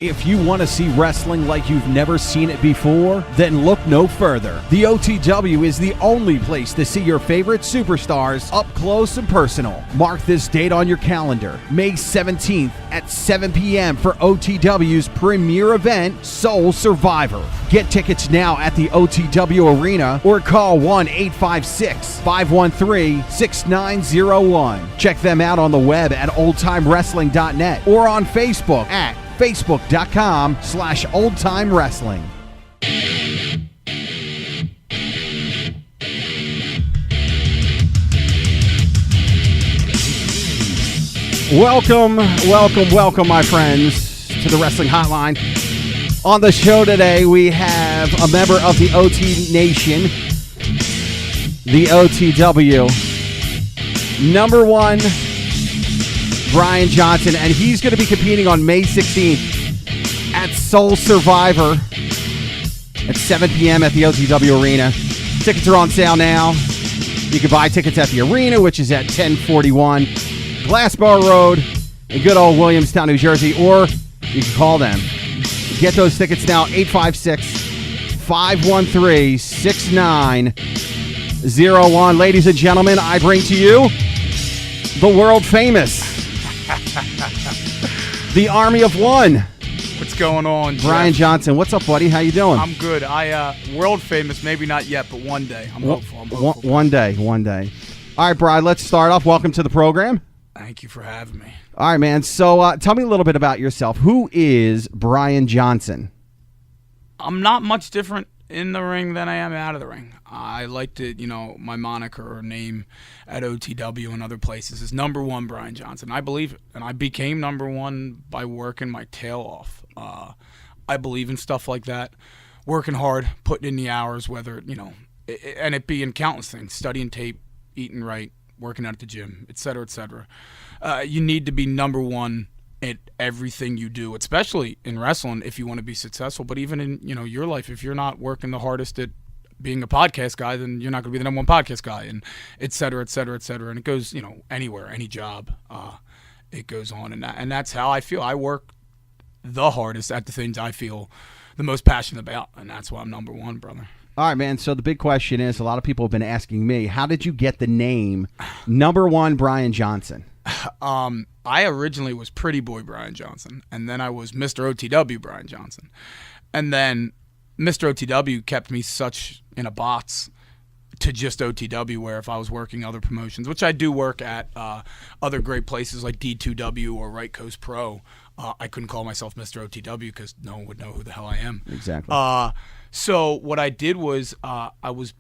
If you want to see wrestling like you've never seen it before, then look no further. The OTW is the only place to see your favorite superstars up close and personal. Mark this date on your calendar, May 17th at 7 p.m. for OTW's premier event, Soul Survivor. Get tickets now at the OTW Arena or call 1-856-513-6901. Check them out on the web at oldtimewrestling.net or on Facebook at facebook.com/oldtimewrestling. Welcome, my friends, to the Wrestling Hotline. On the show today, we have a member of the OT Nation, the OTW, number one, Brian Johnson, and he's going to be competing on May 16th at Soul Survivor at 7 p.m. at the OTW Arena. Tickets are on sale now. You can buy tickets at the arena, which is at 1041 Glassbar Road in good old Williamstown, New Jersey, or you can call them. Get those tickets now, 856-513-6901. Ladies and gentlemen, I bring to you the world famous, the Army of One. What's going on, Jeff? Brian Johnson. What's up, buddy? How you doing? I'm good. World famous, maybe not yet, but one day. I'm hopeful. One day. All right, Brian, let's start off. Welcome to the program. Thank you for having me. All right, man. So tell me a little bit about yourself. Who is Brian Johnson? I'm not much different in the ring than I am out of the ring. I like to, my moniker or name at OTW and other places is number one Brian Johnson. I believe it, and I became number one by working my tail off. I believe in stuff like that, working hard, putting in the hours, whether, and it be in countless things, studying tape, eating right, working out at the gym, et cetera, et cetera. You need to be number one at everything you do, especially in wrestling if you want to be successful. But even in your life, if you're not working the hardest at being a podcast guy, then you're not going to be the number one podcast guy, and et cetera, et cetera, et cetera. And it goes anywhere, any job, it goes on, and that's how I feel. I work the hardest at the things I feel the most passionate about, and that's why I'm number one, brother. All right, man. So the big question is, a lot of people have been asking me, how did you get the name number one Brian Johnson? I originally was Pretty Boy Brian Johnson, and then I was Mr. OTW Brian Johnson. And then Mr. OTW kept me such in a box to just OTW, where if I was working other promotions, which I do work at other great places like D2W or Right Coast Pro, I couldn't call myself Mr. OTW because no one would know who the hell I am. Exactly. So what I did was I was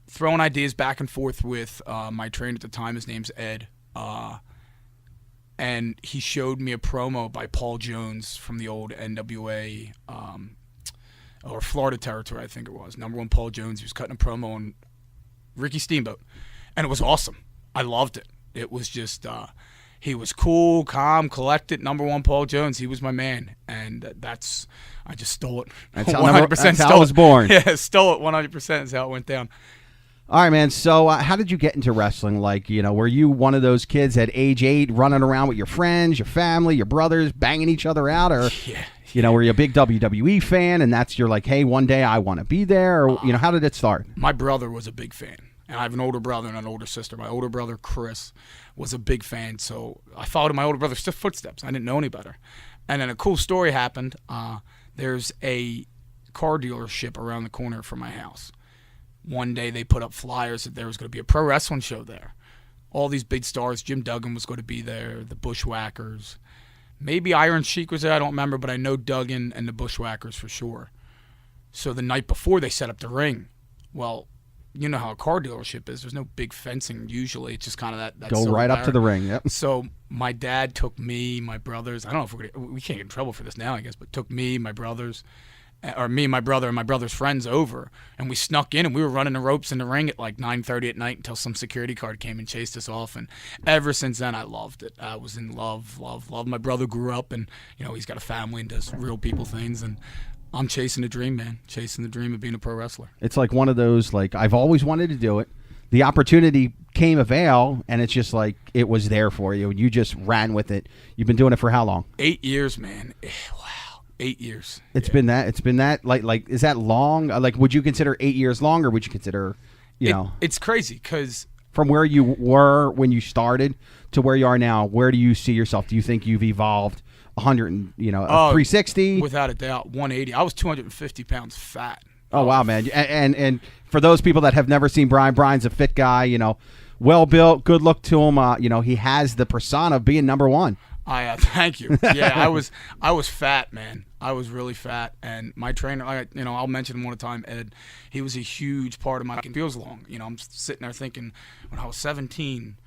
throwing ideas back and forth with my trainer at the time. His name's Ed. And he showed me a promo by Paul Jones from the old NWA or Florida territory, I think it was. Number one Paul Jones. He was cutting a promo on Ricky Steamboat. And it was awesome. I loved it. It was just, he was cool, calm, collected. Number one Paul Jones. He was my man. And I just stole it. That's 100% how I was born. Yeah, stole it 100% is how it went down. All right, man. So how did you get into wrestling? Like, were you one of those kids at age 8 running around with your friends, your family, your brothers, banging each other out? Or, were you a big WWE fan and you're like, hey, one day I want to be there? Or, how did it start? My brother was a big fan. And I have an older brother and an older sister. My older brother, Chris, was a big fan. So I followed in my older brother's footsteps. I didn't know any better. And then a cool story happened. There's a car dealership around the corner from my house. One day they put up flyers that there was going to be a pro wrestling show there. All these big stars. Jim Duggan was going to be there, the Bushwhackers. Maybe Iron Sheik was there, I don't remember, but I know Duggan and the Bushwhackers for sure. So the night before they set up the ring. Well, you know how a car dealership is. There's no big fencing usually. It's just kind of that go right up to the ring, yep. So my dad took me, my brothers. I don't know if we can't get in trouble for this now, I guess, but took me, my brothers, or me, my brother, and my brother's friends over, and we snuck in, and we were running the ropes in the ring at like 9:30 at night until some security guard came and chased us off. And ever since then, I loved it. I was in love. My brother grew up, and he's got a family and does real people things, and I'm chasing the dream, man. Chasing the dream of being a pro wrestler. It's like one of those, like, I've always wanted to do it. The opportunity came avail, and it's just like it was there for you. You just ran with it. You've been doing it for how long? 8 years, man. Wow. 8 years. It's been that. Like, is that long? Like, would you consider 8 years long, or would you consider, It's crazy because from where you were when you started to where you are now, where do you see yourself? Do you think you've evolved 360? Without a doubt, 180. I was 250 pounds fat. Oh, wow, man. And for those people that have never seen Brian's a fit guy, well built, good look to him. He has the persona of being number one. Thank you. Yeah, I was fat, man. I was really fat, and my trainer, I'll mention him one time, Ed. He was a huge part of my. It feels long, I'm sitting there thinking, when I was 17,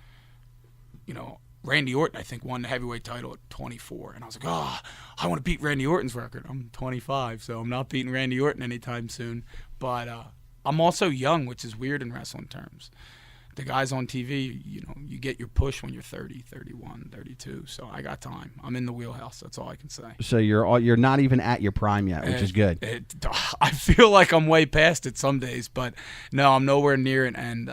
Randy Orton, I think, won the heavyweight title at 24, and I was like, I want to beat Randy Orton's record. I'm 25, so I'm not beating Randy Orton anytime soon. But I'm also young, which is weird in wrestling terms. The guys on TV, you get your push when you're 30, 31, 32. So I got time. I'm in the wheelhouse. That's all I can say. So you're not even at your prime yet, which is good. I feel like I'm way past it some days, but no, I'm nowhere near it, and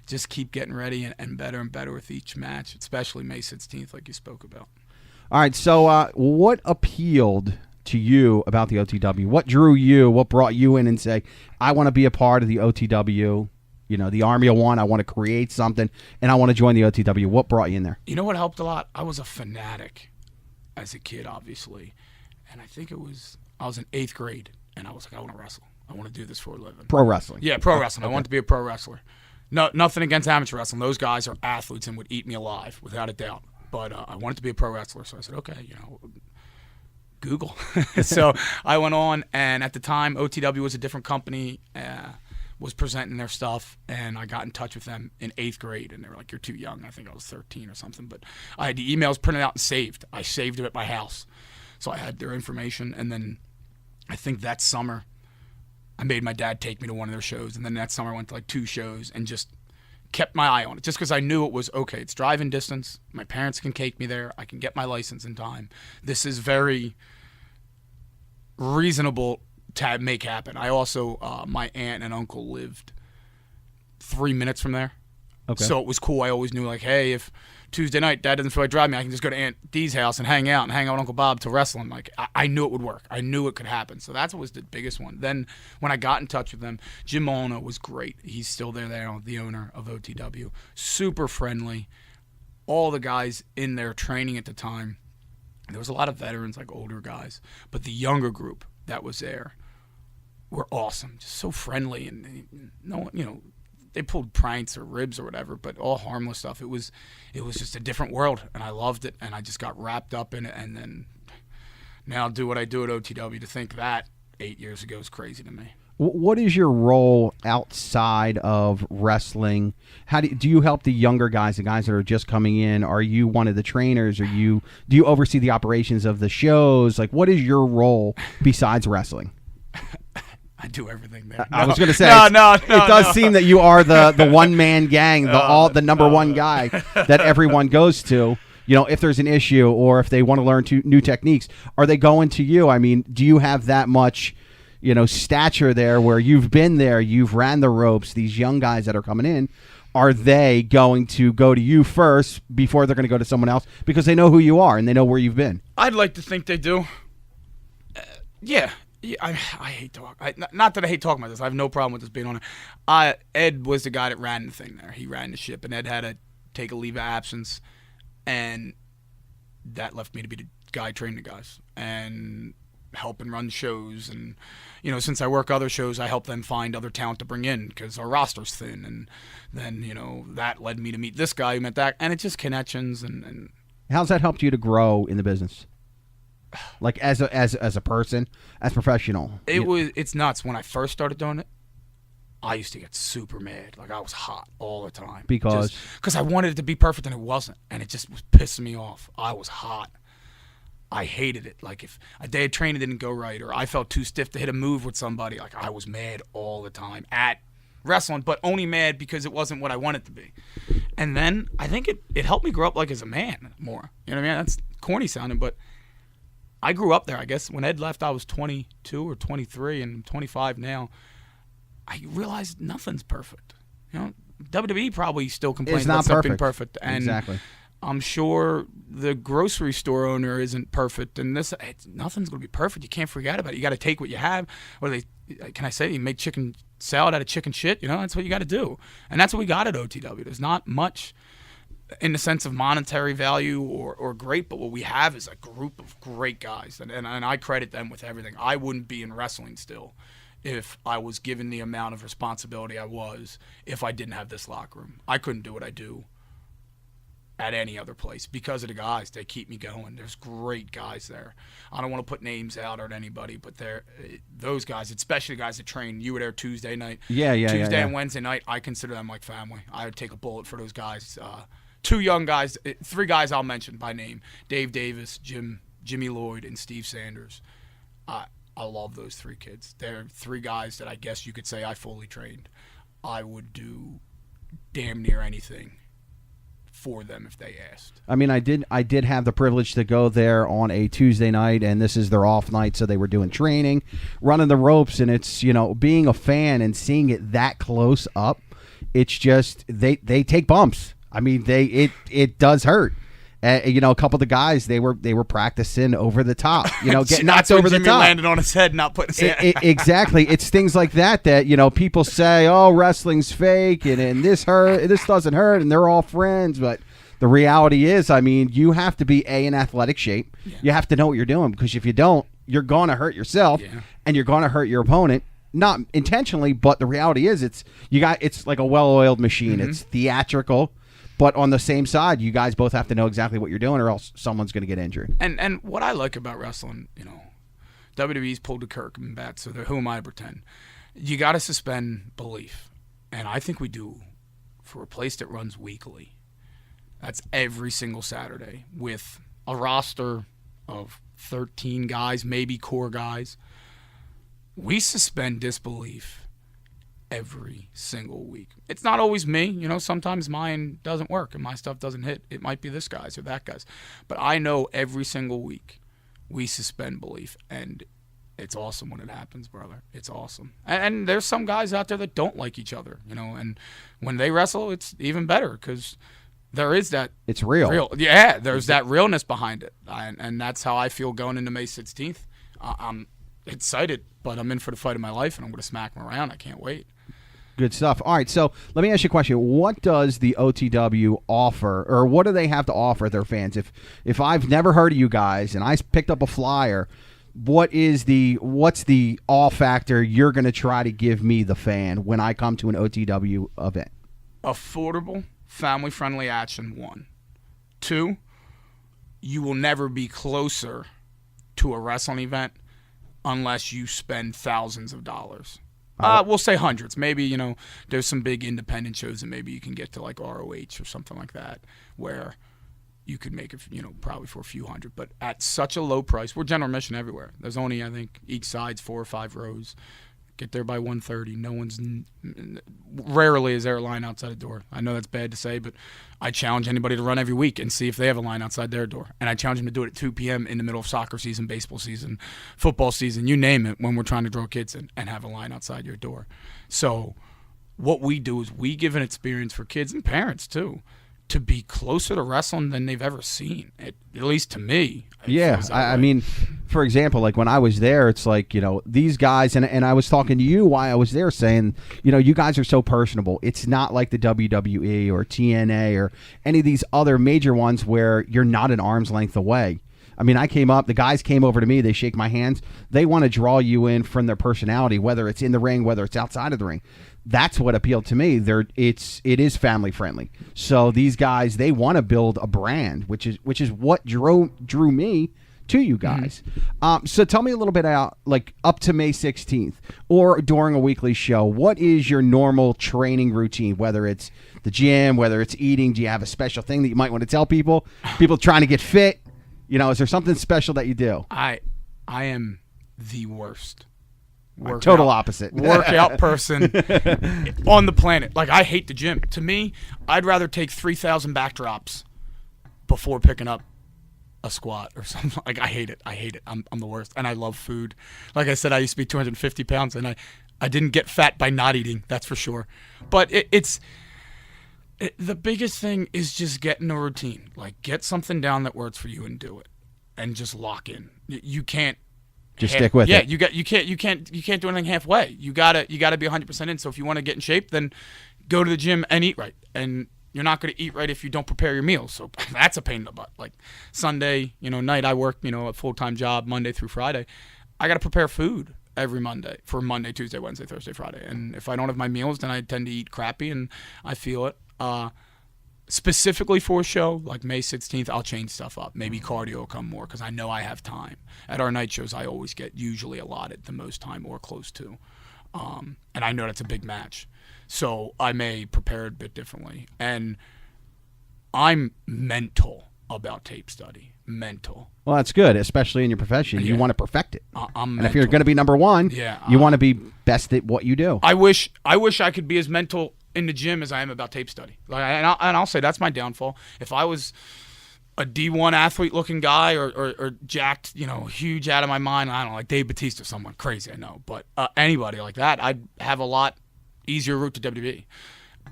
just keep getting ready and better with each match, especially May 16th, like you spoke about. All right. So what appealed to you about the OTW? What drew you? What brought you in and say, I want to be a part of the OTW? The Army of One, I want to create something, and I want to join the OTW. What brought you in there? You know what helped a lot? I was a fanatic as a kid, obviously. And I think I was in 8th grade, and I was like, I want to wrestle. I want to do this for a living. Pro wrestling. Yeah, pro wrestling. Okay. I wanted to be a pro wrestler. No, nothing against amateur wrestling. Those guys are athletes and would eat me alive, without a doubt. But I wanted to be a pro wrestler, so I said, okay, Google. So I went on, and at the time, OTW was a different company. Was presenting their stuff, and I got in touch with them in 8th grade, and they were like, you're too young. I think I was 13 or something, but I had the emails printed out and saved. I saved them at my house, so I had their information, and then I think that summer I made my dad take me to one of their shows, and then that summer I went to like 2 shows and just kept my eye on it, just because I knew it was, okay, it's driving distance, my parents can take me there, I can get my license in time. This is very reasonable to make happen. I also, my aunt and uncle lived 3 minutes from there. Okay. So it was cool. I always knew, like, hey, if Tuesday night Dad doesn't feel like driving me, I can just go to Aunt Dee's house and hang out with Uncle Bob till wrestling. Like, I knew it would work. I knew it could happen. So that was the biggest one. Then when I got in touch with them, Jim Molina was great. He's still there now, the owner of OTW. Super friendly. All the guys in there training at the time, there was a lot of veterans, like older guys, but the younger group that was there were awesome, just so friendly, and no, they pulled pranks or ribs or whatever, but all harmless stuff. It was just a different world, and I loved it, and I just got wrapped up in it, and then now do what I do at OTW. To think that 8 years ago is crazy to me. What is your role outside of wrestling? How do you help the younger guys, the guys that are just coming in? Are you one of the trainers? Do you oversee the operations of the shows? Like, what is your role besides wrestling? I do everything there. I was going to say, no. It does seem that you are the one-man gang, the number one guy that everyone goes to. If there's an issue or if they want to learn new techniques, are they going to you? I mean, do you have that much, stature there where you've been there, you've ran the ropes, these young guys that are coming in, are they going to go to you first before they're going to go to someone else because they know who you are and they know where you've been? I'd like to think they do. Yeah. Yeah, I hate talking. Not that I hate talking about this. I have no problem with this being on it. Ed was the guy that ran the thing there. He ran the ship, and Ed had to take a leave of absence, and that left me to be the guy training the guys and helping run shows. And since I work other shows, I help them find other talent to bring in because our roster's thin. And then that led me to meet this guy who met that, and it's just connections. And how's that helped you to grow in the business? Like as a person, as professional. It's nuts. When I first started doing it, I used to get super mad. Like I was hot all the time. Because I wanted it to be perfect and it wasn't. And it just was pissing me off. I was hot. I hated it. Like if a day of training didn't go right or I felt too stiff to hit a move with somebody, like I was mad all the time at wrestling, but only mad because it wasn't what I wanted to be. And then I think it helped me grow up like as a man more. You know what I mean? That's corny sounding, but I grew up there, I guess. When Ed left, I was 22 or 23, and I'm 25 now. I realized nothing's perfect. WWE probably still complains about something perfect. And exactly. I'm sure the grocery store owner isn't perfect, and nothing's going to be perfect. You can't forget about it. You got to take what you have. Can I say? You make chicken salad out of chicken shit. That's what you got to do, and that's what we got at OTW. There's not much in the sense of monetary value or great, but what we have is a group of great guys, and I credit them with everything. I wouldn't be in wrestling still if I was given the amount of responsibility I was if I didn't have this locker room. I couldn't do what I do at any other place because of the guys. They keep me going. There's great guys there. I don't want to put names out at anybody, but those guys, especially the guys that train. You were there Tuesday night. Tuesday and Wednesday night, I consider them like family. I would take a bullet for those guys. Two young guys, three guys I'll mention by name: Dave Davis, Jimmy Lloyd, and Steve Sanders. I love those three kids. They're three guys that I guess you could say I fully trained. I would do damn near anything for them if they asked. I mean, I did have the privilege to go there on a Tuesday night, and this is their off night, so they were doing training, running the ropes, and it's, being a fan and seeing it that close up, it's just they take bumps. I mean, it does hurt. A couple of the guys, they were practicing over the top, getting knocked over the top. Landed on his head, not putting his hand. Exactly. It's things like that people say, oh, wrestling's fake and this doesn't hurt, and they're all friends. But the reality is, I mean, you have to be in athletic shape. Yeah. You have to know what you're doing, because if you don't, you're going to hurt yourself, and you're going to hurt your opponent. Not intentionally, but the reality is, it's like a well-oiled machine. Mm-hmm. It's theatrical. But on the same side, you guys both have to know exactly what you're doing, or else someone's going to get injured. And what I like about wrestling, WWE's pulled the curtain back, so who am I to pretend? You got to suspend belief. And I think we do for a place that runs weekly. That's every single Saturday with a roster of 13 guys, maybe core guys. We suspend disbelief every single week. It's not always me. Sometimes mine doesn't work and my stuff doesn't hit. It might be this guy's or that guy's. But I know every single week we suspend belief, and it's awesome when it happens, brother. It's awesome. And there's some guys out there that don't like each other, and when they wrestle, it's even better because there is that. It's real. Yeah, there's that realness behind it. And that's how I feel going into May 16th. I'm excited, but I'm in for the fight of my life, and I'm going to smack them around. I can't wait. Good stuff. All right, so let me ask you a question. What does the OTW offer, or what do they have to offer their fans? If I've never heard of you guys and I picked up a flyer, what's the awe factor you're going to try to give me, the fan, when I come to an OTW event? Affordable, family-friendly action, 1. 2, you will never be closer to a wrestling event unless you spend thousands of dollars. We'll say hundreds. Maybe, there's some big independent shows that maybe you can get to, like ROH or something like that, where you could make it, probably for a few hundred. But at such a low price, we're general admission everywhere. There's only, I think, each side's 4 or 5 rows. Get there by 1:30. Rarely is there a line outside the door. I know that's bad to say, but I challenge anybody to run every week and see if they have a line outside their door. And I challenge them to do it at 2 p.m. in the middle of soccer season, baseball season, football season, you name it, when we're trying to draw kids in, and have a line outside your door. So what we do is we give an experience for kids and parents too, to be closer to wrestling than they've ever seen, at least to me. Yeah, I mean, for example, like when I was there, it's like, these guys, and I was talking to you while I was there saying, you guys are so personable. It's not like the WWE or TNA or any of these other major ones where you're not an arm's length away. I mean, the guys came over to me, they shake my hands. They want to draw you in from their personality, whether it's in the ring, whether it's outside of the ring. That's what appealed to me. It is family friendly. So these guys, they want to build a brand, which is what drew me to you guys. Mm-hmm. So tell me a little bit about, like, up to May 16th or during a weekly show, what is your normal training routine? Whether it's the gym, whether it's eating, do you have a special thing that you might want to tell people trying to get fit? Is there something special that you do? I am the worst. Total opposite. Workout person on the planet. Like, I hate the gym. To me, I'd rather take 3,000 backdrops before picking up a squat or something. Like, I hate it. I'm the worst. And I love food. Like I said, I used to be 250 pounds, and I didn't get fat by not eating, that's for sure. But it's The biggest thing is just getting a routine. Like, get something down that works for you and do it, and just lock in. You can't just stick with it. Yeah, you can't do anything halfway. You gotta be 100% in. So if you want to get in shape, then go to the gym and eat right. And you're not going to eat right if you don't prepare your meals. So that's a pain in the butt. Like Sunday, night, I work, a full-time job Monday through Friday. I got to prepare food every Monday for Monday, Tuesday, Wednesday, Thursday, Friday. And if I don't have my meals, then I tend to eat crappy, and I feel it. Specifically for a show like May 16th, I'll change stuff up. Maybe cardio will come more because I know I have time. At our night shows, I always get usually allotted the most time or close to. And I know that's a big match. So I may prepare it a bit differently. And I'm mental about tape study. Mental. Well, that's good, especially in your profession. You want to perfect it. And if you're going to be number one, you want to be best at what you do. I wish I could be as mental in the gym as I am about tape study. And I'll say that's my downfall. If I was a D1 athlete-looking guy or jacked, huge out of my mind, I don't know, like Dave Bautista, someone crazy, I know. But anybody like that, I'd have a lot easier route to WWE,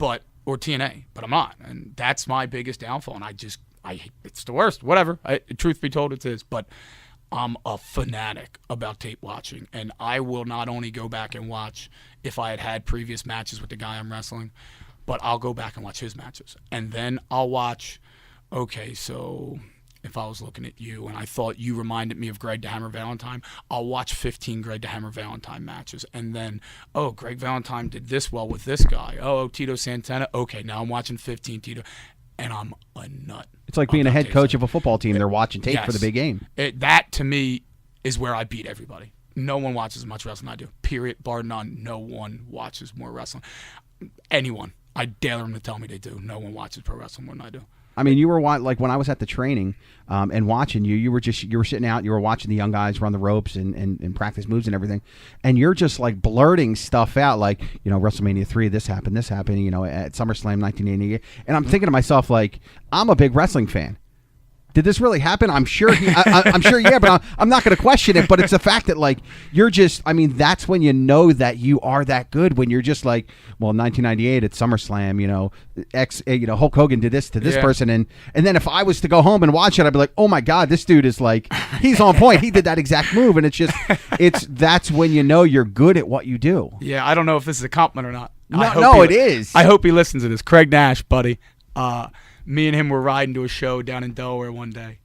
or TNA, but I'm not, and that's my biggest downfall. And it's the worst. Whatever. Truth be told, it is. But I'm a fanatic about tape watching, and I will not only go back and watch if I had previous matches with the guy I'm wrestling, but I'll go back and watch his matches, and then I'll watch. Okay, so if I was looking at you and I thought you reminded me of Greg the Hammer Valentine, I'll watch 15 Greg the Hammer Valentine matches. And then, Greg Valentine did this well with this guy. Tito Santana. Okay, now I'm watching 15 Tito. And I'm a nut. It's like being a head coach of a football team. They're watching tape for the big game. That, to me, is where I beat everybody. No one watches as much wrestling as I do. Period. Bar none. No one watches more wrestling. Anyone. I dare them to tell me they do. No one watches pro wrestling more than I do. I mean, you were like when I was at the training and watching you were sitting out, you were watching the young guys run the ropes and practice moves and everything, and you're just like blurting stuff out, like WrestleMania 3, this happened, at SummerSlam 1988, and I'm thinking to myself, like, I'm a big wrestling fan. Did this really happen? I'm sure. I'm sure. Yeah, but I'm not going to question it. But it's the fact that like you're just. I mean, that's when you know that you are that good. When you're just like, well, 1998 at SummerSlam, Hulk Hogan did this to this person, and then if I was to go home and watch it, I'd be like, oh my God, this dude is like, he's on point. He did that exact move, and that's when you know you're good at what you do. Yeah, I don't know if this is a compliment or not. No, it is. I hope he listens to this. Craig Nash, buddy. Me and him were riding to a show down in Delaware one day,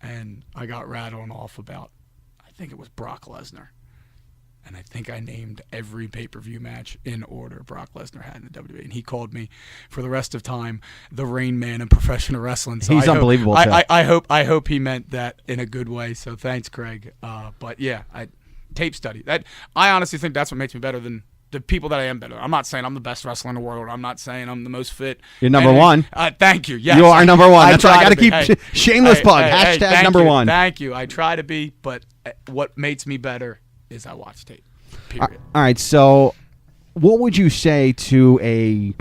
and I got rattling off about, I think it was Brock Lesnar. And I think I named every pay-per-view match in order Brock Lesnar had in the WWE. And he called me, for the rest of time, the Rain Man in professional wrestling. So he's unbelievable. I hope he meant that in a good way. So thanks, Craig. But yeah, tape study. I honestly think that's what makes me better than the people that I am better. I'm not saying I'm the best wrestler in the world. I'm not saying I'm the most fit. You're number one. Thank you. Yes. You are number one. That's right. I got to keep shameless plug. Hashtag number one. Thank you. I try to be, but what makes me better is I watch tape. Period. All right. So what would you say to a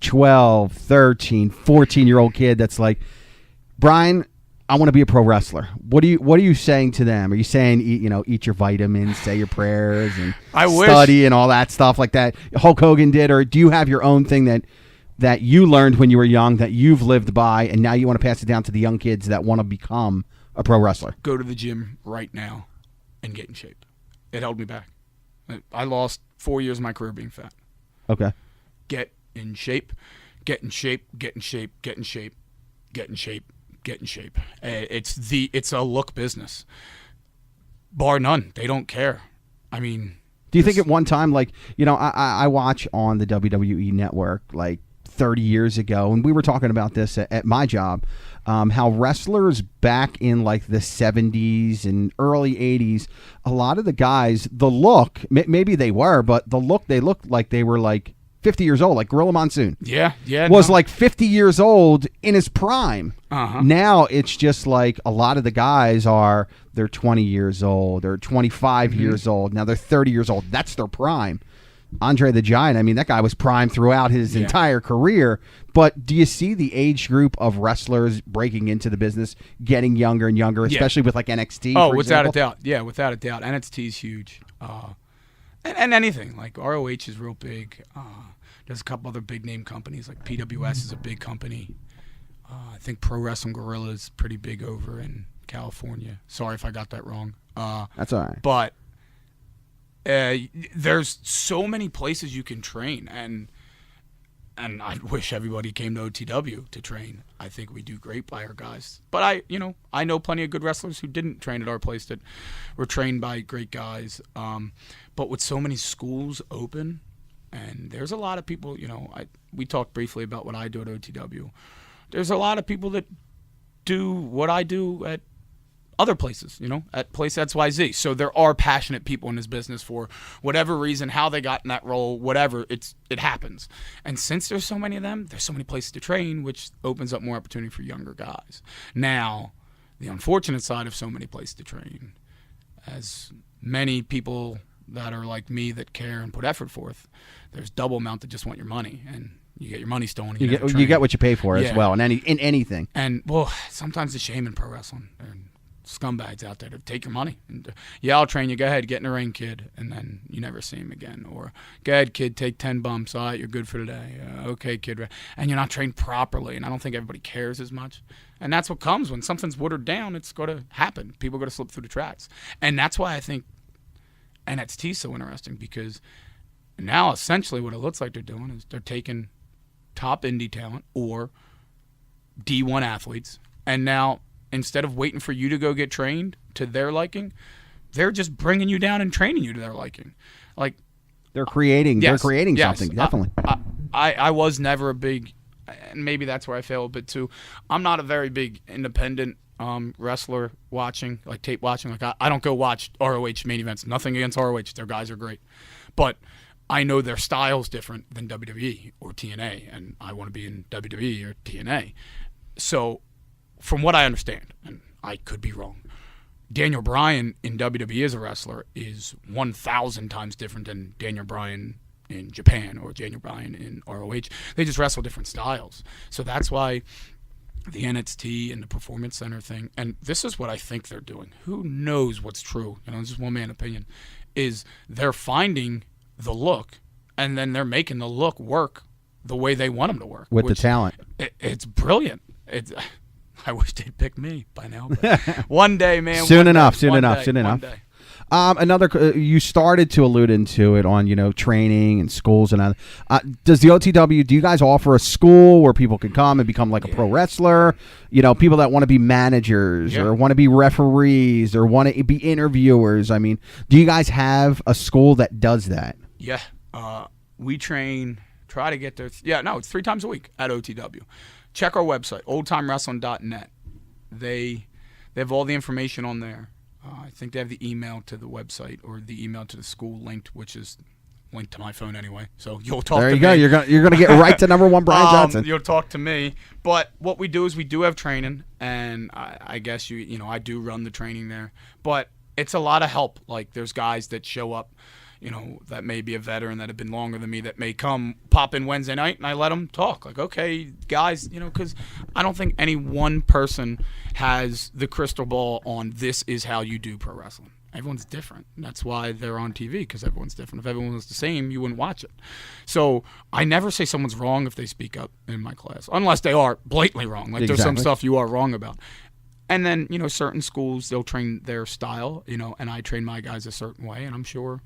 12, 13, 14-year-old kid that's like, Brian, I want to be a pro wrestler. What are you saying to them? Are you saying eat your vitamins, say your prayers, and study and all that stuff like that Hulk Hogan did, or do you have your own thing that you learned when you were young that you've lived by, and now you want to pass it down to the young kids that want to become a pro wrestler? Go to the gym right now and get in shape. It held me back. I lost 4 years of my career being fat. Okay. Get in shape. Get in shape. Get in shape. Get in shape. Get in shape. Get in shape. It's a look business. Bar none. They don't care. I mean, do you think at one time, like, I watch on the WWE network like 30 years ago, and we were talking about this at my job, how wrestlers back in like the 70s and early 80s, a lot of the guys, the look, maybe they were, but the look, they looked like they were like 50 years old, like Gorilla Monsoon. Was like 50 years old in his prime. Now it's just like a lot of the guys they're 20 years old, they're 25 years old, now they're 30 years old. That's their prime. Andre the Giant, I mean, that guy was prime throughout his entire career. But do you see the age group of wrestlers breaking into the business getting younger and younger, especially with like NXT? Oh, without a doubt. Yeah, without a doubt. NXT is huge. And anything like ROH is real big. There's a couple other big name companies like PWS is a big company. I think Pro Wrestling Gorilla is pretty big over in California. Sorry if I got that wrong. That's all right. But there's so many places you can train, and I wish everybody came to OTW to train. I think we do great by our guys. But I know plenty of good wrestlers who didn't train at our place that were trained by great guys. But with so many schools open, and there's a lot of people, we talked briefly about what I do at OTW. There's a lot of people that do what I do at other places, at Place XYZ. So there are passionate people in this business for whatever reason, how they got in that role, whatever, it happens. And since there's so many of them, there's so many places to train, which opens up more opportunity for younger guys. Now, the unfortunate side of so many places to train, as many people that are like me that care and put effort forth, there's double amount that just want your money, and you get your money stolen. You get what you pay for as well, in anything. And sometimes it's shame in pro wrestling. And scumbags out there to take your money. And, I'll train you. Go ahead, get in the ring, kid, and then you never see him again. Or go ahead, kid, take 10 bumps. All right, you're good for today. Okay, kid, and you're not trained properly. And I don't think everybody cares as much. And that's what comes when something's watered down. It's going to happen. People are going to slip through the tracks. And that's why I think NXT is so interesting, because now essentially what it looks like they're doing is they're taking top indie talent or D1 athletes, and now instead of waiting for you to go get trained to their liking, they're just bringing you down and training you to their liking. Like they're creating something, definitely. I was never a big, and maybe that's where I fail a bit too. I'm not a very big independent wrestler watching, like tape watching. Like I don't go watch ROH main events. Nothing against ROH, their guys are great, but I know their style's different than WWE or TNA, and I want to be in WWE or TNA. So, from what I understand, and I could be wrong, Daniel Bryan in WWE as a wrestler is 1,000 times different than Daniel Bryan in Japan or Daniel Bryan in ROH. They just wrestle different styles. So that's why the NXT and the Performance Center thing, and this is what I think they're doing. Who knows what's true? This is one man opinion. Is they're finding the look, and then they're making the look work the way they want them to work with the talent. It's brilliant. I wish they'd pick me by now. But one day, man. Soon enough. Another, you started to allude into it on, training and schools and does the OTW, do you guys offer a school where people can come and become like a pro wrestler? People that want to be managers or want to be referees or want to be interviewers. I mean, do you guys have a school that does that? Yeah. We try to get there. It's 3 times a week at OTW. Check our website, oldtimewrestling.net. They have all the information on there. I think they have the email to the website or the email to the school linked, which is linked to my phone anyway. So you'll talk to me. There you go. You're gonna get right to number one Brian Johnson. You'll talk to me. But what we do is we do have training, and I guess I do run the training there. But it's a lot of help. Like there's guys that show up, that may be a veteran that have been longer than me that may pop in Wednesday night, and I let them talk. Like, okay, guys, because I don't think any one person has the crystal ball on this is how you do pro wrestling. Everyone's different. That's why they're on TV, because everyone's different. If everyone was the same, you wouldn't watch it. So I never say someone's wrong if they speak up in my class, unless they are blatantly wrong. Like There's some stuff you are wrong about. And then, certain schools, they'll train their style, and I train my guys a certain way, and I'm sure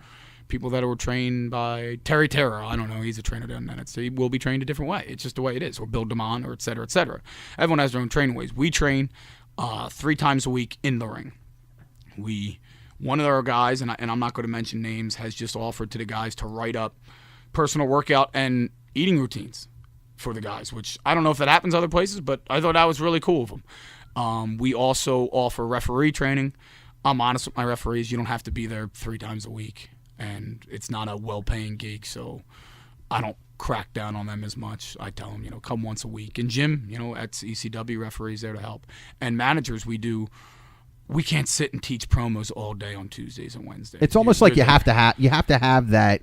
people that were trained by Terry Terra, I don't know, he's a trainer down in NXT, will be trained a different way. It's just the way it is. Or Bill DeMond, or et cetera, et cetera. Everyone has their own training ways. We train 3 times a week in the ring. One of our guys, and I'm not going to mention names, has just offered to the guys to write up personal workout and eating routines for the guys, which I don't know if that happens other places, but I thought that was really cool of them. We also offer referee training. I'm honest with my referees. You don't have to be there 3 times a week. And it's not a well-paying gig, so I don't crack down on them as much. I tell them, come once a week. And Jim, at ECW, referees there to help. And managers, we can't sit and teach promos all day on Tuesdays and Wednesdays. It's almost like you have to have that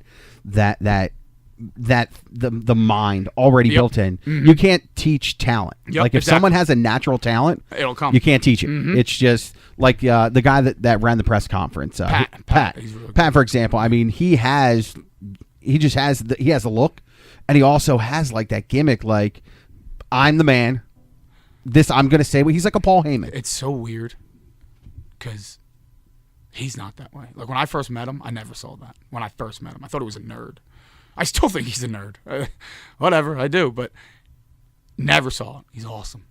the mind already built in. Mm-hmm. You can't teach talent. Like if someone has a natural talent, it'll come. You can't teach it. Mm-hmm. It's just like the guy that ran the press conference, Pat. Really Pat, for example. I mean, he has the look, and he also has like that gimmick. Like, I'm the man. I'm going to say what he's like a Paul Heyman. It's so weird because he's not that way. Like when I first met him, I never saw that. When I first met him, I thought he was a nerd. I still think he's a nerd. Whatever, I do, but never saw it. He's awesome.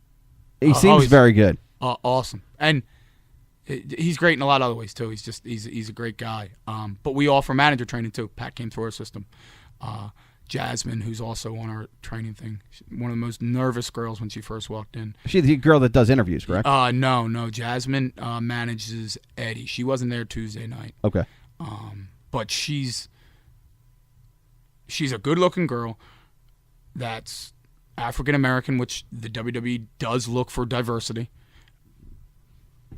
He seems very good. Awesome. And he's great in a lot of other ways, too. He's a great guy. But we offer manager training, too. Pat came through our system. Jasmine, who's also on our training thing, one of the most nervous girls when she first walked in. She's the girl that does interviews, correct? No. Jasmine manages Eddie. She wasn't there Tuesday night. Okay. But she's a good-looking girl that's African-American, which the WWE does look for diversity,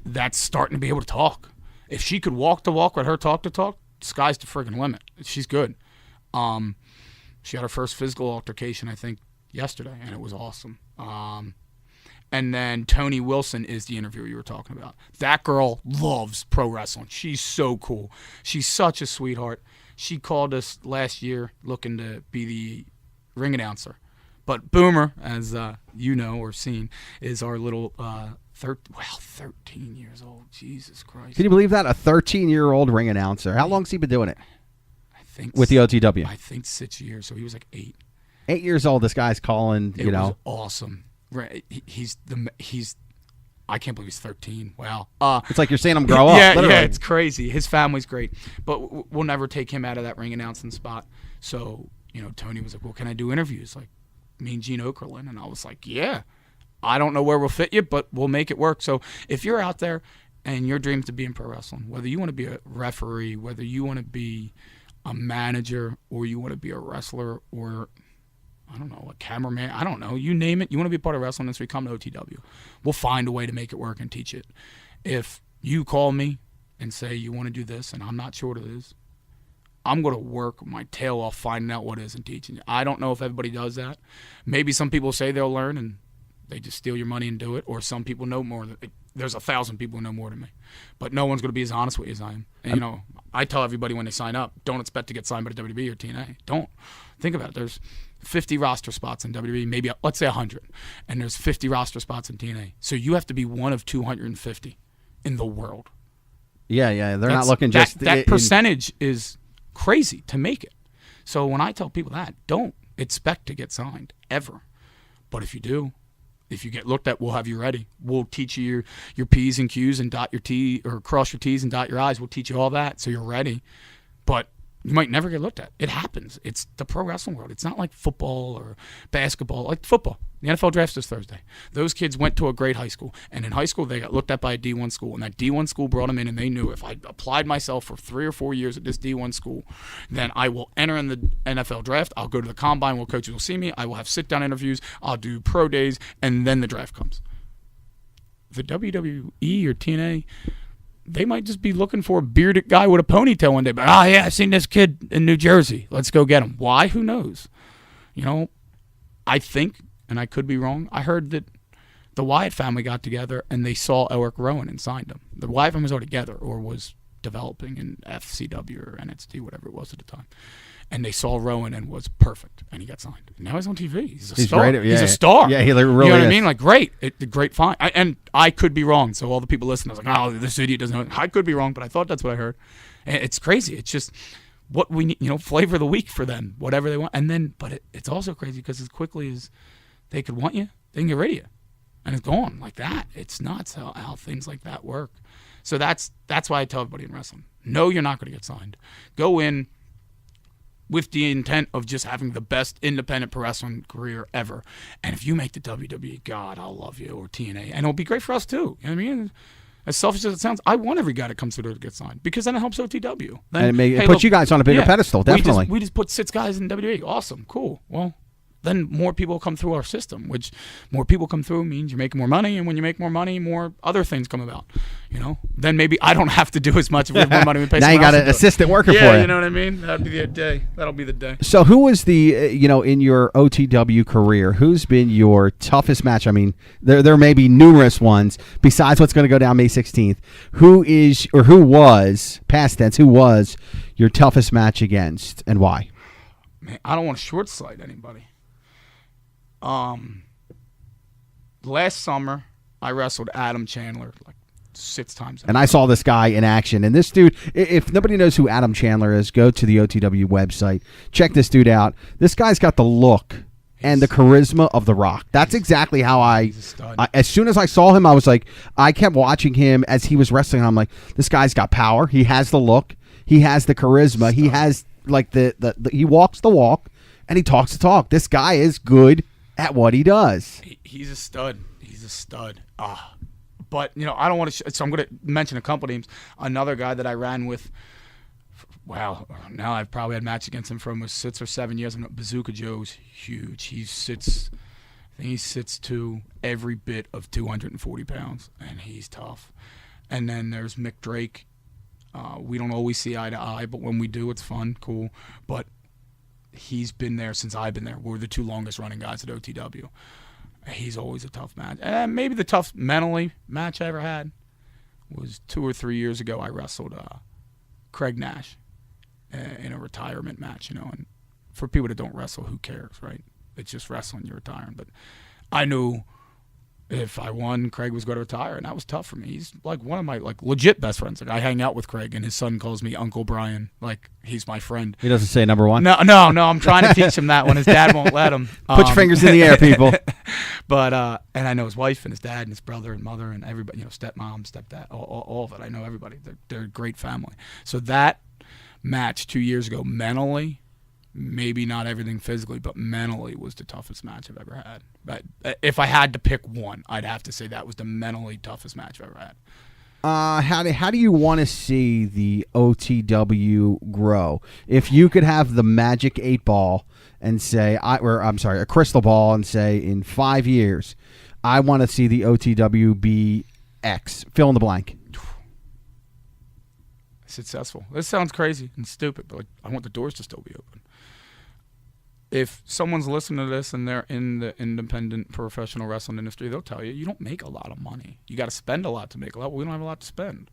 that's starting to be able to talk. If she could walk the walk, let her talk the talk, sky's the friggin' limit. She's good. She had her first physical altercation, I think, yesterday, and it was awesome. And then Tony Wilson is the interviewer you were talking about. That girl loves pro wrestling. She's so cool. She's such a sweetheart. She called us last year looking to be the ring announcer. But Boomer, as you know or seen, is our little 13 years old. Jesus Christ. Can you believe that? A 13-year-old ring announcer. How long's he been doing it? I think with the OTW. I think 6 years. So he was like 8. 8 years old. This guy's calling. It was awesome. He's I can't believe he's 13. Wow. It's like you're saying him grow up. Yeah, it's crazy. His family's great. But we'll never take him out of that ring announcing spot. So, Tony was like, well, can I do interviews? Like, me and Gene Okerlund. And I was like, yeah. I don't know where we'll fit you, but we'll make it work. So if you're out there and your dream is to be in pro wrestling, whether you want to be a referee, whether you want to be a manager, or you want to be a wrestler, or I don't know, a cameraman, I don't know, you name it, you want to be a part of wrestling industry, come to OTW. We'll find a way to make it work and teach it. If you call me and say you want to do this and I'm not sure what it is, I'm going to work my tail off finding out what it is and teaching you. I don't know if everybody does that. Maybe some people say they'll learn and they just steal your money and do it, or some people know more. There's 1,000 people who know more than me. But no one's going to be as honest with you as I am. And, I tell everybody when they sign up, don't expect to get signed by the WWE or TNA. Don't. Think about it. There's 50 roster spots in WWE, maybe, let's say 100. And there's 50 roster spots in TNA. So you have to be one of 250 in the world. Yeah. They're not looking just... That percentage is crazy to make it. So when I tell people that, don't expect to get signed, ever. But if you do... If you get looked at, we'll have you ready. We'll teach you your P's and Q's and dot your T, or cross your T's and dot your I's. We'll teach you all that so you're ready. But you might never get looked at. It happens. It's the pro wrestling world. It's not like football or basketball. Like football. The NFL draft is Thursday. Those kids went to a great high school. And in high school, they got looked at by a D1 school. And that D1 school brought them in, and they knew if I applied myself for 3 or 4 years at this D1 school, then I will enter in the NFL draft. I'll go to the combine where coaches will see me. I will have sit-down interviews. I'll do pro days. And then the draft comes. The WWE or TNA... they might just be looking for a bearded guy with a ponytail one day. But, yeah, I've seen this kid in New Jersey. Let's go get him. Why? Who knows? I think, and I could be wrong, I heard that the Wyatt family got together and they saw Eric Rowan and signed him. The Wyatt family was already together or was developing in FCW or NXT, whatever it was at the time. And they saw Rowan and was perfect, and he got signed. And now he's on TV. He's a star. Great. He's a star. Yeah, he really is. You know what I mean? Like, great. Great find. And I could be wrong. So all the people listening, I was like, oh, this idiot doesn't know. I could be wrong, but I thought that's what I heard. And it's crazy. It's just what we need, flavor of the week for them, whatever they want. And then, but it's also crazy because as quickly as they could want you, they can get rid of you. And it's gone like that. It's nuts how things like that work. So that's why I tell everybody in wrestling, no, you're not going to get signed. Go in with the intent of just having the best independent pro wrestling career ever. And if you make the WWE, God, I'll love you, or TNA. And it'll be great for us, too. You know what I mean? As selfish as it sounds, I want every guy that comes through to get signed because then it helps OTW. Then, and it puts you guys on a bigger pedestal, definitely. We just put 6 guys in WWE. Awesome. Cool. Well, then more people come through our system, which more people come through means you're making more money. And when you make more money, more other things come about, then maybe I don't have to do as much. If we have more money, we pay now you got an assistant working for you. Yeah, you know what I mean? That'll be the day. So who was the, in your OTW career, who's been your toughest match? I mean, there may be numerous ones besides what's going to go down May 16th. Who was, past tense, who was your toughest match against and why? Man, I don't want to short sight anybody. Last summer, I wrestled Adam Chandler like 6 times. And I saw this guy in action. And this dude, if nobody knows who Adam Chandler is, go to the OTW website. Check this dude out. This guy's got the look and the charisma of The Rock. That's exactly how as soon as I saw him, I was like, I kept watching him as he was wrestling. And I'm like, this guy's got power. He has the look. He has the charisma. He has like he walks the walk and he talks the talk. This guy is good at what he does. He's a stud. But I don't want to. So I'm going to mention a couple names. Another guy that I ran with. Wow, now I've probably had match against him for almost 6 or 7 years. Bazooka Joe's huge. I think he sits to every bit of 240 pounds, and he's tough. And then there's Mick Drake. We don't always see eye to eye, but when we do, it's fun, cool. But he's been there since I've been there. We're the 2 longest running guys at OTW. He's always a tough match. And maybe the tough mentally match I ever had was 2 or 3 years ago. I wrestled Craig Nash in a retirement match, And for people that don't wrestle, who cares, right? It's just wrestling, you're retiring. But I knew if I won, Craig was going to retire, and that was tough for me. He's like one of my legit best friends. Like I hang out with Craig, and his son calls me Uncle Brian. Like he's my friend. He doesn't say number one. No. I'm trying to teach him that one. His dad won't let him. Put your fingers in the air, people. But and I know his wife and his dad and his brother and mother and everybody. Stepmom, stepdad, all of it. I know everybody. They're a great family. So that match 2 years ago, mentally. Maybe not everything physically, but mentally was the toughest match I've ever had. But if I had to pick one, I'd have to say that was the mentally toughest match I've ever had. How do you want to see the OTW grow? If you could have the magic 8-ball and say, a crystal ball and say, in 5 years, I want to see the OTW be X. Fill in the blank. Successful. This sounds crazy and stupid, but I want the doors to still be open. If someone's listening to this and they're in the independent professional wrestling industry, they'll tell you don't make a lot of money. You got to spend a lot to make a lot. Well, we don't have a lot to spend.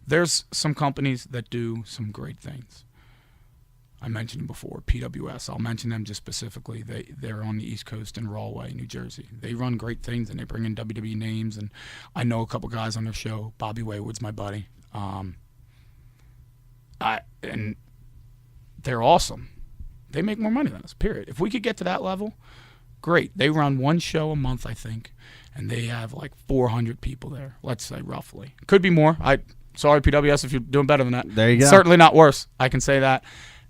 There's some companies that do some great things. I mentioned them before, PWS. I'll mention them just specifically. They're on the East Coast in Rahway, New Jersey. They run great things, and they bring in WWE names. And I know a couple guys on their show. Bobby Waywood's my buddy. And they're awesome. They make more money than us, period. If we could get to that level, great. They run one show a month, I think, and they have like 400 people there, let's say roughly. Could be more. Sorry, PWS, if you're doing better than that. There you go. Certainly not worse. I can say that.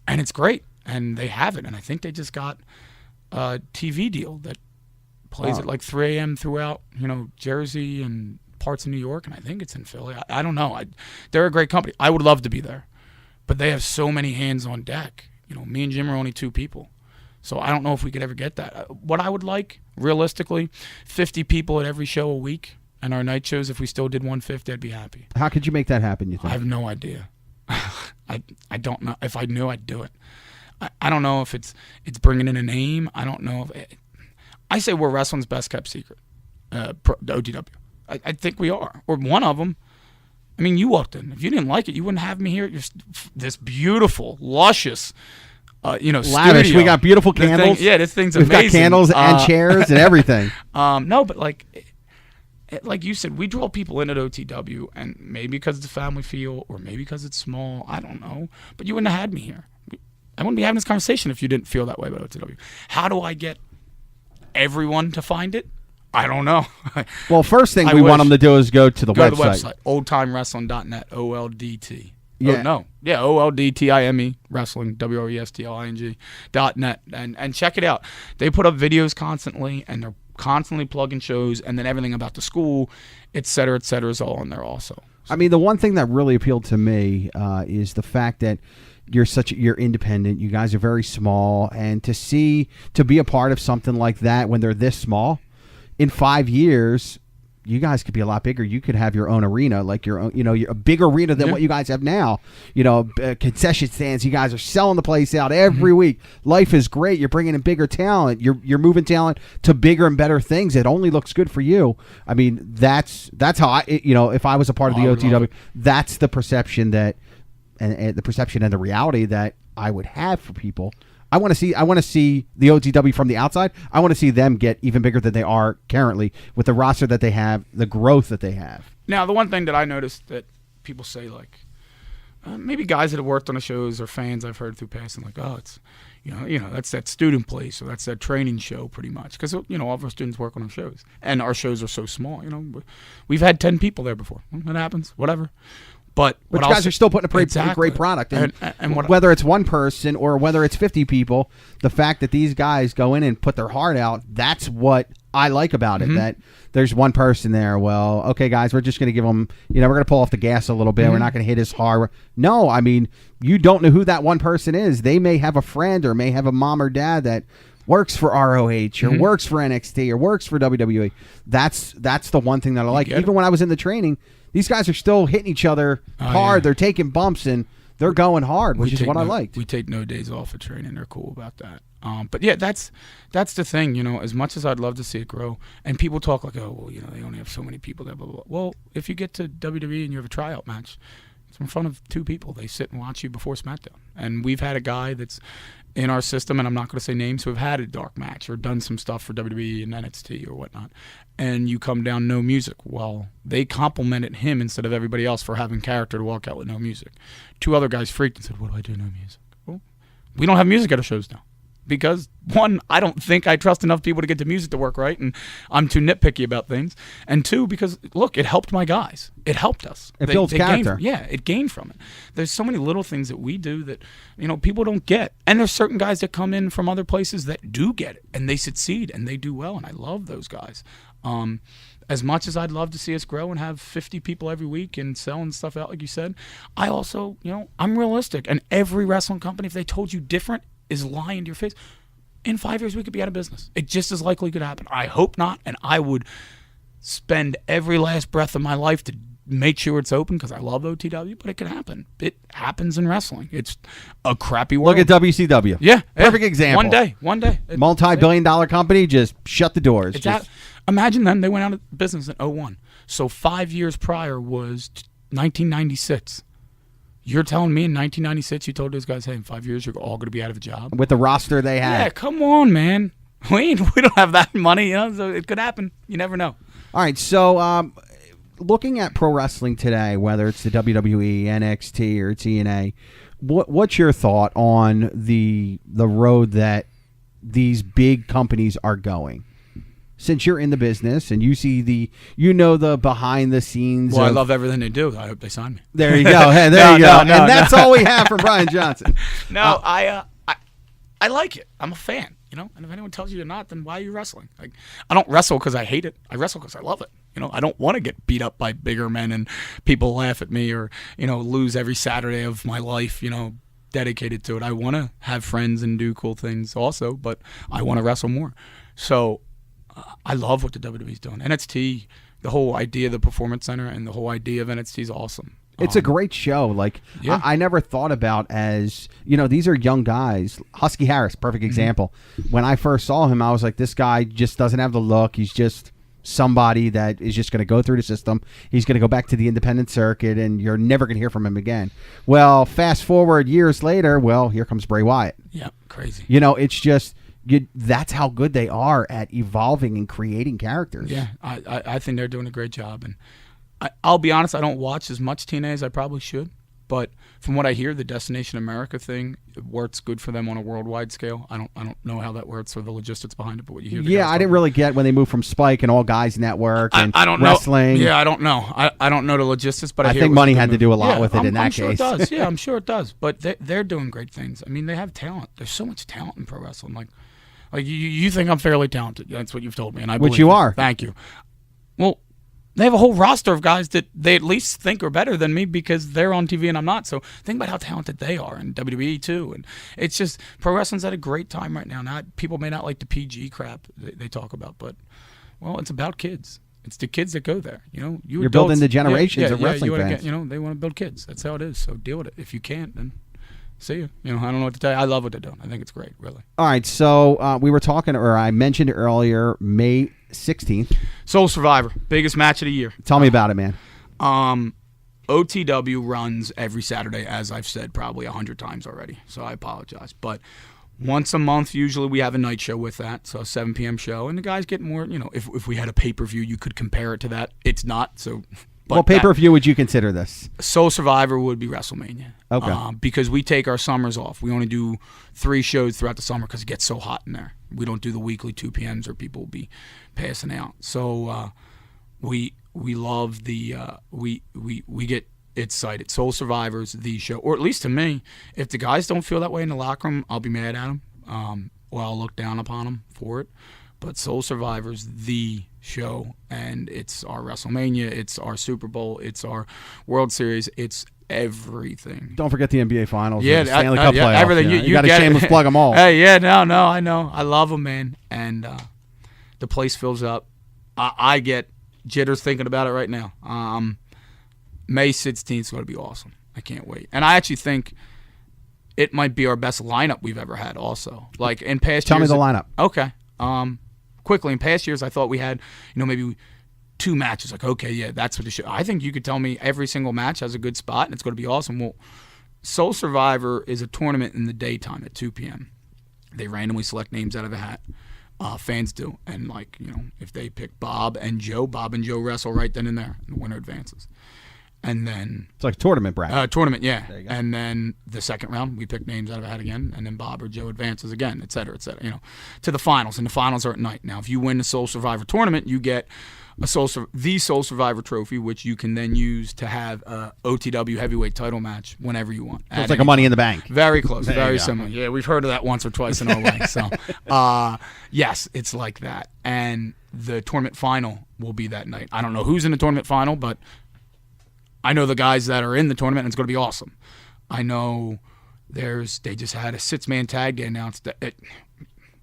And it's great, and they have it. And I think they just got a TV deal that plays at like 3 a.m. throughout, Jersey and parts of New York, and I think it's in Philly. I don't know. They're a great company. I would love to be there, but they have so many hands on deck. Me and Jim are only 2 people. So I don't know if we could ever get that. What I would like, realistically, 50 people at every show a week. And our night shows, if we still did 150, I'd be happy. How could you make that happen, you think? I have no idea. I don't know. If I knew, I'd do it. I don't know if it's bringing in a name. I don't know. I say we're wrestling's best kept secret, the OTW. I think we are. Or one of them. I mean, you walked in. If you didn't like it, you wouldn't have me here at this beautiful, luscious, lavish. Studio. We got beautiful candles. This thing's amazing. We've got candles and chairs and everything. No, but like you said, we draw people in at OTW, and maybe because it's a family feel, or maybe because it's small. I don't know. But you wouldn't have had me here. I wouldn't be having this conversation if you didn't feel that way about OTW. How do I get everyone to find it? I don't know. Well, first thing we want them to do is go to the website. Go to the website, oldtimewrestling.net, OLDT. Yeah. OLDTIME, wrestling, WRESTLING.net, and check it out. They put up videos constantly, and they're constantly plugging shows, and then everything about the school, et cetera, is all in there also. I mean, the one thing that really appealed to me is the fact that you're independent. You guys are very small, and to be a part of something like that when they're this small, in 5 years, you guys could be a lot bigger. You could have your own arena, like your own, a big arena than what you guys have now. Concession stands. You guys are selling the place out every week. Life is great. You're bringing in bigger talent. You're moving talent to bigger and better things. It only looks good for you. I mean, that's how if I was a part of the OTW, that's the perception and the perception and the reality that I would have for people. I want to see the OTW from the outside. I want to see them get even bigger than they are currently with the roster that they have, the growth that they have. Now, the one thing that I noticed that people say, like, maybe guys that have worked on the shows or fans I've heard through passing, like, oh, it's, that's that student place or that's that training show pretty much. Because, all of our students work on our shows. And our shows are so small, We've had 10 people there before. It happens, whatever. But you guys are still putting a great product. And whether it's one person or whether it's 50 people, the fact that these guys go in and put their heart out, that's what I like about it, that there's one person there. Well, okay, guys, we're just going to give them, we're going to pull off the gas a little bit. We're not going to hit as hard. No, I mean, you don't know who that one person is. They may have a friend or may have a mom or dad that works for ROH or works for NXT or works for WWE. That's the one thing that I like. Even when I was in the training, these guys are still hitting each other hard. Yeah. They're taking bumps and they're going hard, which is what I liked. We take no days off of training. They're cool about that. But yeah, that's the thing. As much as I'd love to see it grow, and people talk like, oh, well, they only have so many people there. Blah, blah, blah. Well, if you get to WWE and you have a tryout match, it's in front of 2 people. They sit and watch you before SmackDown. And we've had a guy that's in our system, and I'm not going to say names, who have had a dark match or done some stuff for WWE and NXT or whatnot, and you come down no music. Well, they complimented him instead of everybody else for having character to walk out with no music. 2 other guys freaked and said, what do I do, no music? Well, we don't have music at our shows now. Because, one, I don't think I trust enough people to get the music to work right, and I'm too nitpicky about things. And 2, because, look, it helped my guys. It helped us. It builds character. It gained from it. There's so many little things that we do that, people don't get. And there's certain guys that come in from other places that do get it, and they succeed, and they do well, and I love those guys. As much as I'd love to see us grow and have 50 people every week and selling stuff out, like you said, I also, I'm realistic. And every wrestling company, if they told you different, is lying to your face. In 5 years, we could be out of business. It just as likely could happen. I hope not, and I would spend every last breath of my life to make sure it's open because I love OTW, but it could happen. It happens in wrestling. It's a crappy world. Look at WCW. Yeah. Perfect example. One day. Multi-billion-dollar company just shut the doors. Imagine then they went out of business in 2001. So 5 years prior was 1996. You're telling me in 1996 you told those guys, hey, in 5 years you're all going to be out of a job? With the roster they had. Yeah, come on, man. We don't have that money, so it could happen. You never know. All right, so looking at pro wrestling today, whether it's the WWE, NXT, or TNA, what's your thought on the road that these big companies are going? Since you're in the business and you see the behind the scenes. Well, I love everything they do. I hope they sign me. There you go. Hey, there you go. And that's all we have from Brian Johnson. No, I like it. I'm a fan, And if anyone tells you you're not, then why are you wrestling? Like, I don't wrestle because I hate it. I wrestle because I love it. I don't want to get beat up by bigger men and people laugh at me or, lose every Saturday of my life, dedicated to it. I want to have friends and do cool things also, but I want to wrestle more. So I love what the WWE's doing. NXT, the whole idea of the Performance Center and the whole idea of NXT is awesome. It's a great show. Like, yeah. I never thought about as, these are young guys. Husky Harris, perfect example. When I first saw him, I was like, this guy just doesn't have the look. He's just somebody that is just going to go through the system. He's going to go back to the independent circuit, and you're never going to hear from him again. Well, fast forward years later, here comes Bray Wyatt. Yeah, crazy. It's just... that's how good they are at evolving and creating characters. Yeah, I think they're doing a great job. And I'll be honest, I don't watch as much TNA as I probably should. But from what I hear, the Destination America thing, it works good for them on a worldwide scale. I don't know how that works or the logistics behind it, but what you hear. Yeah, I didn't really get when they moved from Spike and All Guys Network and I don't wrestling. Know. Yeah, I don't know. I don't know the logistics, but I think money had to do a lot with it in that I'm case. Sure it does. Yeah, I'm sure it does. But they're doing great things. I mean, they have talent. There's so much talent in pro wrestling. Like, Like you think I'm fairly talented. That's what you've told me, and I Which believe you it. are. Thank you. Well, they have a whole roster of guys that they at least think are better than me because they're on TV and I'm not. So think about how talented they are, and WWE too. And it's just pro wrestling's at a great time right now. Now people may not like the PG crap they talk about, but well, it's about kids. It's the kids that go there. You know, You're building the generations of wrestling fans. They want to build kids. That's how it is. So deal with it. If you can't, then see you. You know, I don't know what to tell you. I love what they're doing. I think it's great, really. All right, so we were talking, or I mentioned earlier, May 16th. Soul Survivor, biggest match of the year. Tell me about it, man. OTW runs every Saturday, as I've said probably 100 times already, so I apologize. But once a month, usually we have a night show with that, so a 7 p.m. show, and the guys get more, you know, if we had a pay-per-view, you could compare it to that. It's not, so... What pay-per-view would you consider this? Soul Survivor would be WrestleMania. Okay. Because we take our summers off. We only do 3 shows throughout the summer because it gets so hot in there. We don't do the weekly 2 p.m.s or people will be passing out. So we love the we get excited. Soul Survivor's the show, or at least to me. If the guys don't feel that way in the locker room, I'll be mad at them. Or I'll look down upon them for it. But Soul Survivor's the show, and it's our WrestleMania, it's our Super Bowl, it's our World Series, it's everything. Don't forget the NBA Finals, yeah, the Stanley Cup playoffs. Everything. You got to shameless plug them all. Hey, yeah, no, I know, I love them, man, and the place fills up. I get jitters thinking about it right now. May 16th is going to be awesome. I can't wait, and I actually think it might be our best lineup we've ever had. Also, like in past years. Tell me the lineup. Okay. Quickly, in past years, I thought we had, maybe 2 matches. Like, okay, yeah, that's what the show. I think you could tell me every single match has a good spot, and it's going to be awesome. Well, Soul Survivor is a tournament in the daytime at 2 p.m. They randomly select names out of a hat. Fans do. And, if they pick Bob and Joe wrestle right then and there, and the winner advances. And then... It's like a tournament bracket. Tournament, yeah. And then the second round, we pick names out of a hat again, and then Bob or Joe advances again, et cetera, to the finals. And the finals are at night. Now, if you win the Soul Survivor tournament, you get the Soul Survivor trophy, which you can then use to have a OTW heavyweight title match whenever you want. So it's like a Money in the Bank. Very close, very similar. Yeah, we've heard of that once or twice in our way. So, yes, it's like that. And the tournament final will be that night. I don't know who's in the tournament final, but... I know the guys that are in the tournament, and it's going to be awesome. I know they just had a 6-man tag they announced.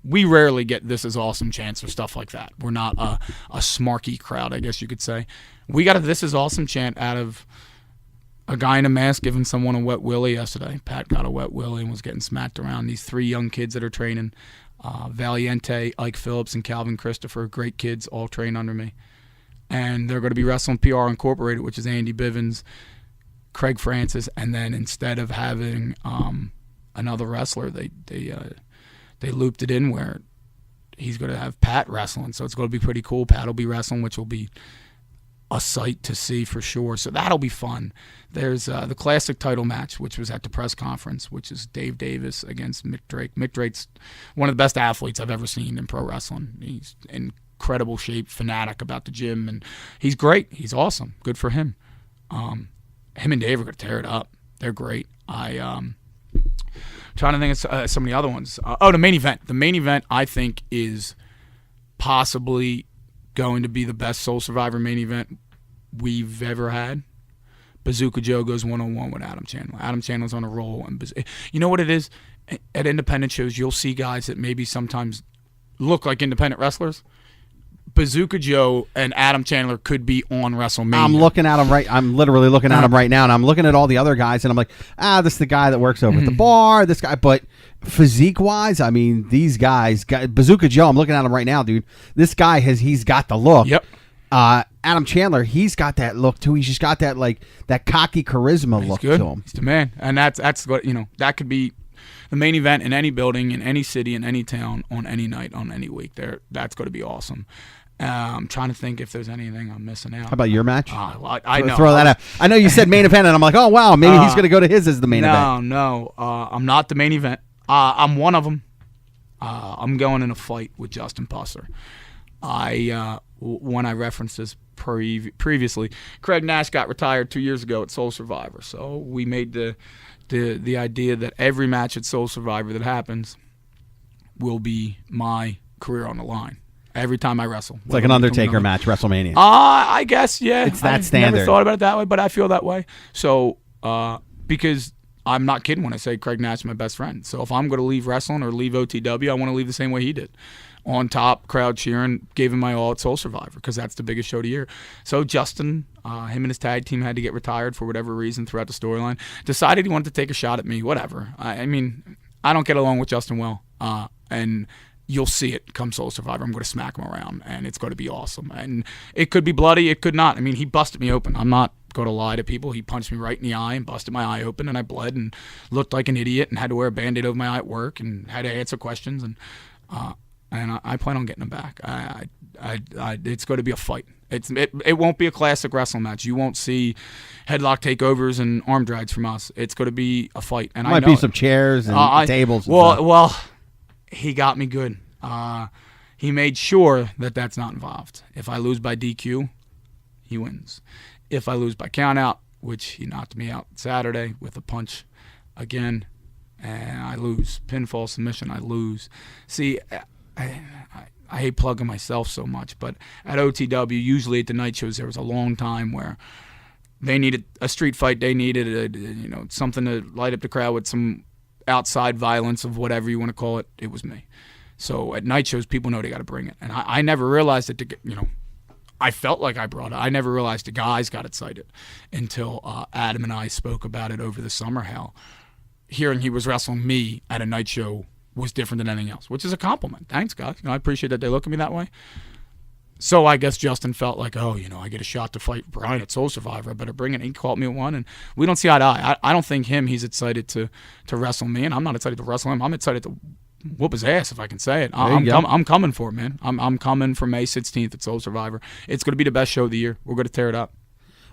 We rarely get this is awesome chants or stuff like that. We're not a smarky crowd, I guess you could say. We got a this is awesome chant out of a guy in a mask giving someone a wet willy yesterday. Pat got a wet willy and was getting smacked around. These 3 young kids that are training, Valiente, Ike Phillips, and Calvin Christopher, great kids, all train under me. And they're going to be wrestling PR Incorporated, which is Andy Bivens, Craig Francis, and then instead of having another wrestler, they looped it in where he's going to have Pat wrestling. So it's going to be pretty cool. Pat will be wrestling, which will be a sight to see for sure. So that'll be fun. There's the classic title match, which was at the press conference, which is Dave Davis against Mick Drake. Mick Drake's one of the best athletes I've ever seen in pro wrestling. He's incredible shape, fanatic about the gym, and he's great. He's awesome. Good for him. Him and Dave are going to tear it up. They're great. Trying to think of some of the other ones. The main event. The main event, I think, is possibly going to be the best Soul Survivor main event we've ever had. Bazooka Joe goes one-on-one with Adam Chandler. Adam Chandler's on a roll. And you know what it is? At independent shows, you'll see guys that maybe sometimes look like independent wrestlers. Bazooka Joe and Adam Chandler could be on WrestleMania. I'm literally looking at him right now, and I'm looking at all the other guys, and I'm like, this is the guy that works over at the bar, this guy. But physique-wise, I mean, these guys, Bazooka Joe, I'm looking at him right now, dude. This guy he's got the look. Yep. Adam Chandler, he's got that look too. He's just got that that cocky charisma look to him. He's the man, and that's what that could be the main event in any building, in any city, in any town, on any night, on any week. That's going to be awesome. I'm trying to think if there's anything I'm missing out. How about your match? I know. Throw that out. I know you said main event, and I'm like, oh, wow, maybe he's going to go to his as the main event. No. I'm not the main event. I'm one of them. I'm going in a fight with Justin Pusser. When I referenced this previously, Craig Nash got retired 2 years ago at Soul Survivor. So we made the idea that every match at Soul Survivor that happens, will be my career on the line. Every time I wrestle. It's like an Undertaker match, WrestleMania. I guess, yeah. It's that I've standard. Never thought about it that way, but I feel that way. So, because I'm not kidding when I say Craig Nash is my best friend. So if I'm going to leave wrestling or leave OTW, I want to leave the same way he did. On top, crowd cheering, gave him my all at Soul Survivor because that's the biggest show of the year. So Justin, him and his tag team had to get retired for whatever reason throughout the storyline. Decided he wanted to take a shot at me, whatever. I mean, I don't get along with Justin well. And you'll see it come Soul Survivor. I'm going to smack him around, and it's going to be awesome. And it could be bloody. It could not. I mean, he busted me open. I'm not going to lie to people. He punched me right in the eye and busted my eye open, and I bled and looked like an idiot and had to wear a Band-Aid over my eye at work and had to answer questions. And I plan on getting him back. It's going to be a fight. It won't be a classic wrestling match. You won't see headlock takeovers and arm drags from us. It's going to be a fight. And might be some chairs and tables. Well, he got me good. He made sure that that's not involved. If I lose by DQ, he wins. If I lose by count out, which he knocked me out Saturday with a punch again, and I lose. Pinfall submission, I lose. See, I hate plugging myself so much, but at OTW, usually at the night shows, there was a long time where they needed a street fight. They needed something to light up the crowd with some outside violence of whatever you want to call it. It was me. So at night shows, people know they got to bring it, and I never realized it. I felt like I brought it. I never realized the guys got excited until Adam and I spoke about it over the summer. How hearing he was wrestling me at a night show was different than anything else, which is a compliment. Thanks, guys. I appreciate that they look at me that way. So I guess Justin felt like, I get a shot to fight Brian at Soul Survivor. I better bring it. He called me at one, and we don't see eye to eye. I don't think he's excited to wrestle me, and I'm not excited to wrestle him. I'm excited to whoop his ass, if I can say it. I'm coming for it, man. I'm coming for May 16th at Soul Survivor. It's going to be the best show of the year. We're going to tear it up.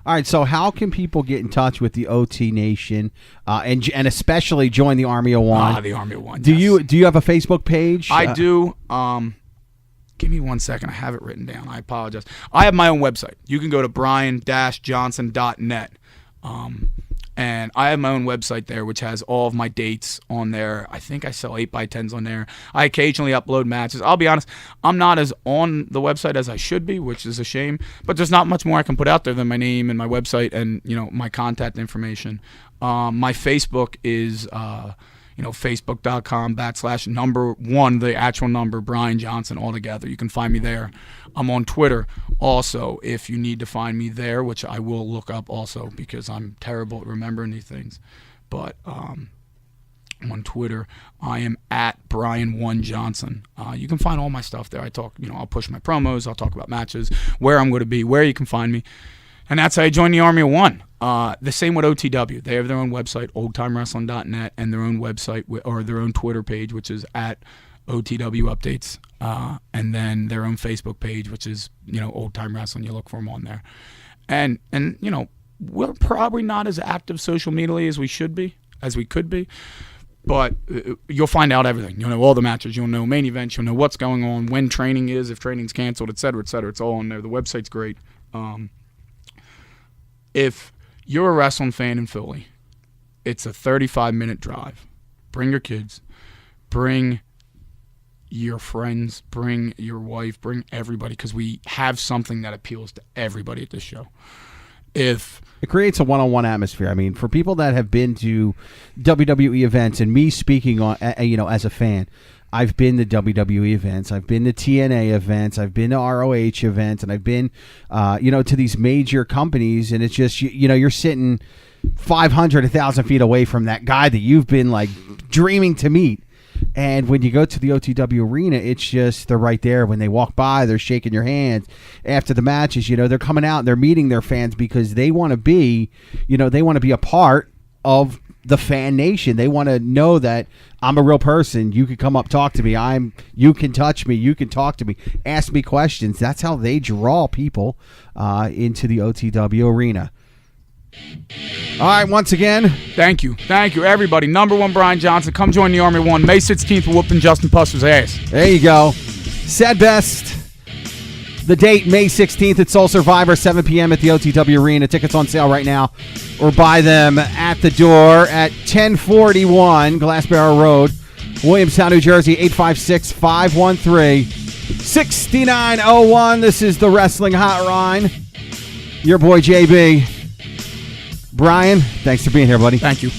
All right, so how can people get in touch with the OT Nation and especially join the Army of One? The Army of One. Do you have a Facebook page? I do. Give me 1 second. I have it written down. I apologize. I have my own website. You can go to brian-johnson.net. And I have my own website there, which has all of my dates on there. I think I sell 8x10s on there. I occasionally upload matches. I'll be honest, I'm not as on the website as I should be, which is a shame. But there's not much more I can put out there than my name and my website and my contact information. My Facebook is facebook.com/1, the actual number, Brian Johnson, all together. You can find me there. I'm on Twitter also, if you need to find me there, which I will look up also because I'm terrible at remembering these things. But on Twitter, I am at Brian1Johnson. You can find all my stuff there. I talk, I'll push my promos. I'll talk about matches, where I'm going to be, where you can find me. And that's how I joined the Army of One. The same with OTW. They have their own website, oldtimewrestling.net, and their own website or their own Twitter page, which is at OTW Updates, and then their own Facebook page, which is Old Time Wrestling. You look for them on there, and we're probably not as active social media as we should be, as we could be, but you'll find out everything. You'll know all the matches. You'll know main events. You'll know what's going on, when training is, if training's canceled, et cetera, et cetera. It's all on there. The website's great. If you're a wrestling fan in Philly, it's a 35-minute drive. Bring your kids. Bring your friends. Bring your wife. Bring everybody, because we have something that appeals to everybody at this show. If it creates a one-on-one atmosphere. I mean, for people that have been to WWE events, and me speaking on, as a fan, I've been to WWE events, I've been to TNA events, I've been to ROH events, and I've been, to these major companies, and it's just, you're sitting 500, 1,000 feet away from that guy that you've been like dreaming to meet. And when you go to the OTW arena, it's just, they're right there. When they walk by, they're shaking your hands. After the matches, they're coming out and they're meeting their fans because they want to be, a part of the fan nation. They want to know that I'm a real person. You can come up, talk to me. You can touch me. You can talk to me. Ask me questions. That's how they draw people into the OTW arena. All right, once again, thank you, everybody. Number one, Brian Johnson. Come join the Army 1. May 16th, we're whooping Justin Pusser's ass. There you go. Said best. The date, May 16th at Soul Survivor, 7 p.m. at the OTW Arena. Tickets on sale right now, or buy them at the door at 1041 Glass Barrel Road, Williamstown, New Jersey, 856-513-6901. This is the Wrestling Hotline. Your boy, JB. Brian, thanks for being here, buddy. Thank you.